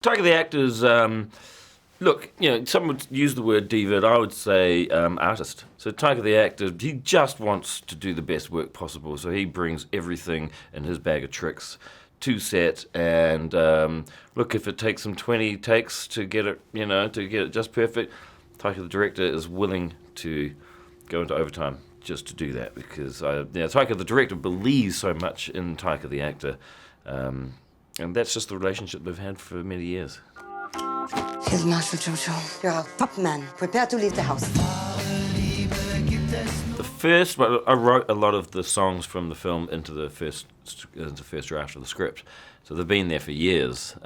Taika the actor's, look, some would use the word diva, I would say artist. So Taika the actor, he just wants to do the best work possible, so he brings everything in his bag of tricks to set, and look, if it takes him 20 takes to get it, to get it just perfect, Taika the director is willing to go into overtime just to do that, because Taika the director believes so much in Taika the actor, and that's just the relationship they've had for many years. Here's Marshal Jojo. You're a top man. Prepare to leave the house. I wrote a lot of the songs from the film into the first draft of the script, so they've been there for years,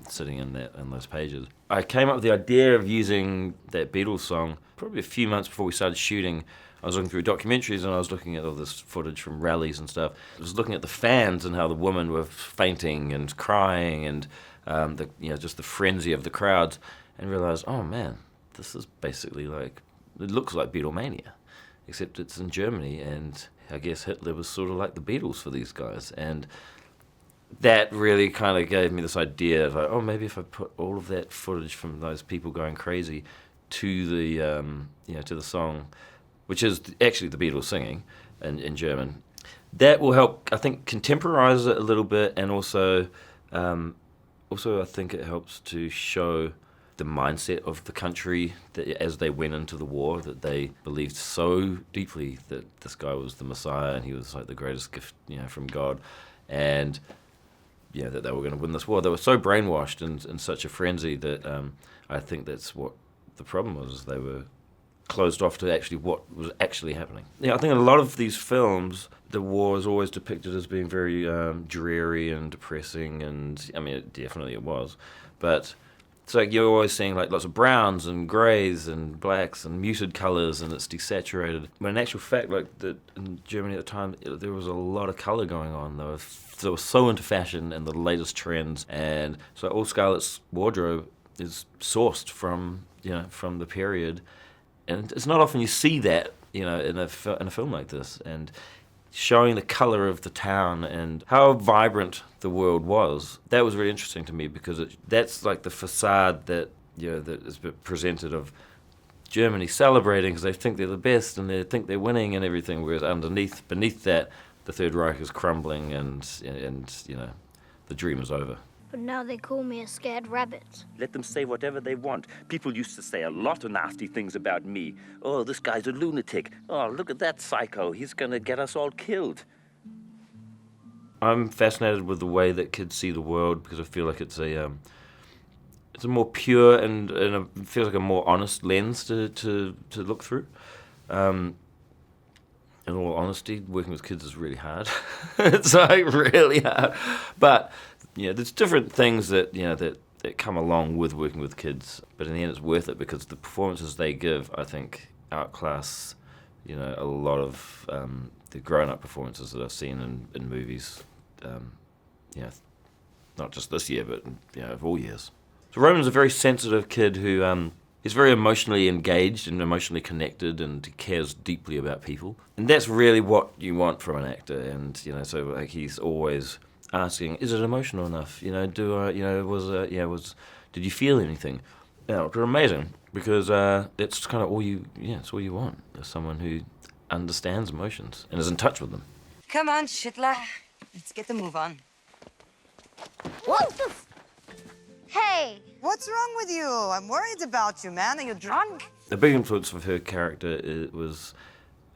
sitting in those pages. I came up with the idea of using that Beatles song probably a few months before we started shooting. I was looking through documentaries and I was looking at all this footage from rallies and stuff. I was looking at the fans and how the women were fainting and crying and just the frenzy of the crowds, and realised, oh man, this is basically it looks like Beatlemania, except it's in Germany, and I guess Hitler was sort of like the Beatles for these guys, and that really kind of gave me this idea of maybe if I put all of that footage from those people going crazy to the song, which is actually the Beatles singing in German, that will help, I think, contemporize it a little bit, and also I think it helps to show the mindset of the country that as they went into the war, that they believed so deeply that this guy was the Messiah and he was like the greatest gift, from God, and that they were going to win this war. They were so brainwashed and in such a frenzy that I think that's what the problem was. They were closed off to actually what was actually happening. I think in a lot of these films, the war is always depicted as being very dreary and depressing, and I mean, it was, but it's like you're always seeing lots of browns and greys and blacks and muted colours, and it's desaturated. But in actual fact, in Germany at the time, there was a lot of colour going on. They were so into fashion and the latest trends, and so all Scarlett's wardrobe is sourced from the period. And it's not often you see that, in a film like this, and showing the colour of the town and how vibrant the world was. That was really interesting to me, because that's like the facade that that is presented of Germany celebrating because they think they're the best and they think they're winning and everything. Whereas beneath that, the Third Reich is crumbling and the dream is over. But now they call me a scared rabbit. Let them say whatever they want. People used to say a lot of nasty things about me. Oh, this guy's a lunatic. Oh, look at that psycho. He's going to get us all killed. I'm fascinated with the way that kids see the world, because I feel like it's a more pure and it feels like a more honest lens to look through. In all honesty, working with kids is really hard. It's really hard. But there's different things that that come along with working with kids, but in the end it's worth it, because the performances they give, I think, outclass a lot of the grown-up performances that I've seen in movies, not just this year, but of all years. So Roman's a very sensitive kid who he's very emotionally engaged and emotionally connected, and he cares deeply about people, and that's really what you want from an actor. And so he's always asking, is it emotional enough? Did you feel anything? It's amazing, because it's kind of it's all you want, is someone who understands emotions and is in touch with them. Come on, Schittler. Let's get the move on. What the Hey! What's wrong with you? I'm worried about you, man. Are you drunk? A big influence of her character was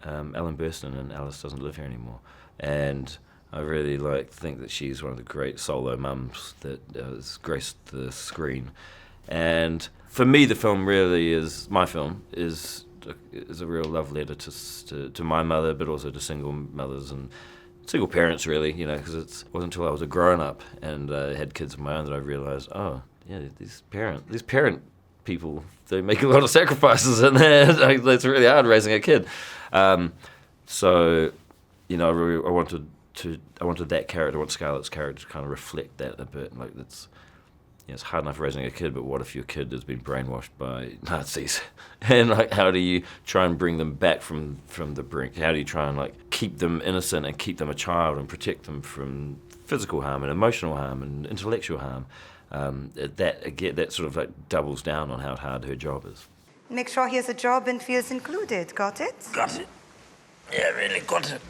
Ellen Burstyn in Alice Doesn't Live Here Anymore, and I really think that she's one of the great solo mums that has graced the screen. And for me, the film really is a real love letter to my mother, but also to single mothers and single parents, really. Because it wasn't until I was a grown-up and had kids of my own that I realised, these parent people, they make a lot of sacrifices, and it's really hard raising a kid. So I wanted that character, I want Scarlett's character to kind of reflect that a bit. It's hard enough raising a kid, but what if your kid has been brainwashed by Nazis? And how do you try and bring them back from the brink? How do you try and keep them innocent and keep them a child and protect them from physical harm and emotional harm and intellectual harm? That sort of like doubles down on how hard her job is. Make sure he has a job and feels included. Got it? Got it. Yeah, really got it.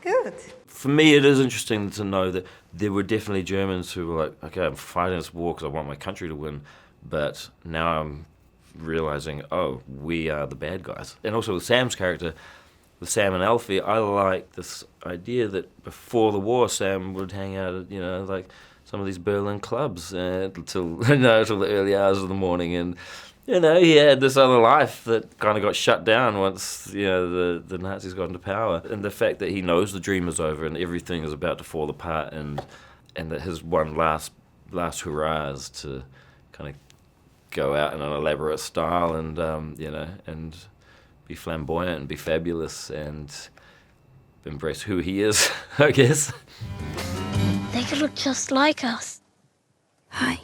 Good. For me, it is interesting to know that there were definitely Germans who were like, okay, I'm fighting this war because I want my country to win, but now I'm realizing, oh, we are the bad guys. And also with Sam's character, with Sam and Alfie, I like this idea that before the war, Sam would hang out at, like some of these Berlin clubs until the early hours of the morning, and he had this other life that kind of got shut down once the Nazis got into power. And the fact that he knows the dream is over and everything is about to fall apart, and that his one last hurrah is to kind of go out in an elaborate style and and be flamboyant and be fabulous and embrace who he is, I guess. They could look just like us. Hi.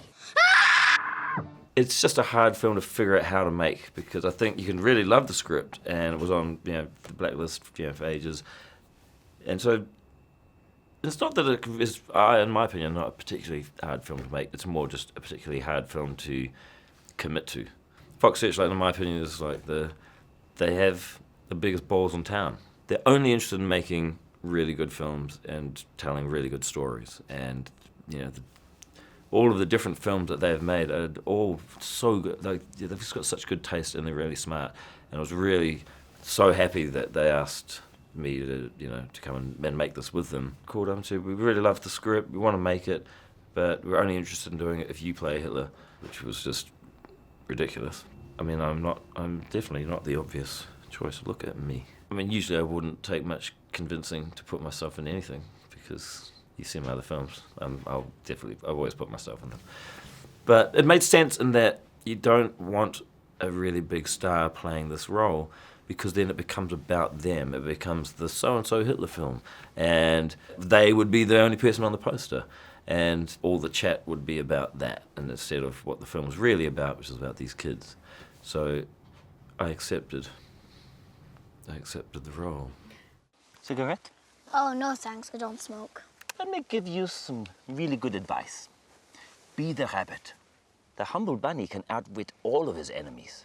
It's just a hard film to figure out how to make, because I think you can really love the script, and it was on the blacklist for ages, and so it's not that it is, in my opinion, not a particularly hard film to make. It's more just a particularly hard film to commit to. Fox Searchlight, in my opinion, is like they have the biggest balls in town. They're only interested in making really good films and telling really good stories, and all of the different films that they've made are all so good. They've just got such good taste, and they're really smart. And I was really so happy that they asked me to come and make this with them. Called up and said, we really love the script, we want to make it, but we're only interested in doing it if you play Hitler, which was just ridiculous. I mean, I'm definitely not the obvious choice. Look at me. I mean, usually I wouldn't take much convincing to put myself in anything, because you see my other films, I've always put myself in them. But it made sense in that you don't want a really big star playing this role, because then it becomes about them. It becomes the so-and-so Hitler film, and they would be the only person on the poster, and all the chat would be about that, and instead of what the film was really about, which is about these kids. So I accepted the role. Cigarette? Oh, no thanks, I don't smoke. Let me give you some really good advice. Be the rabbit. The humble bunny can outwit all of his enemies.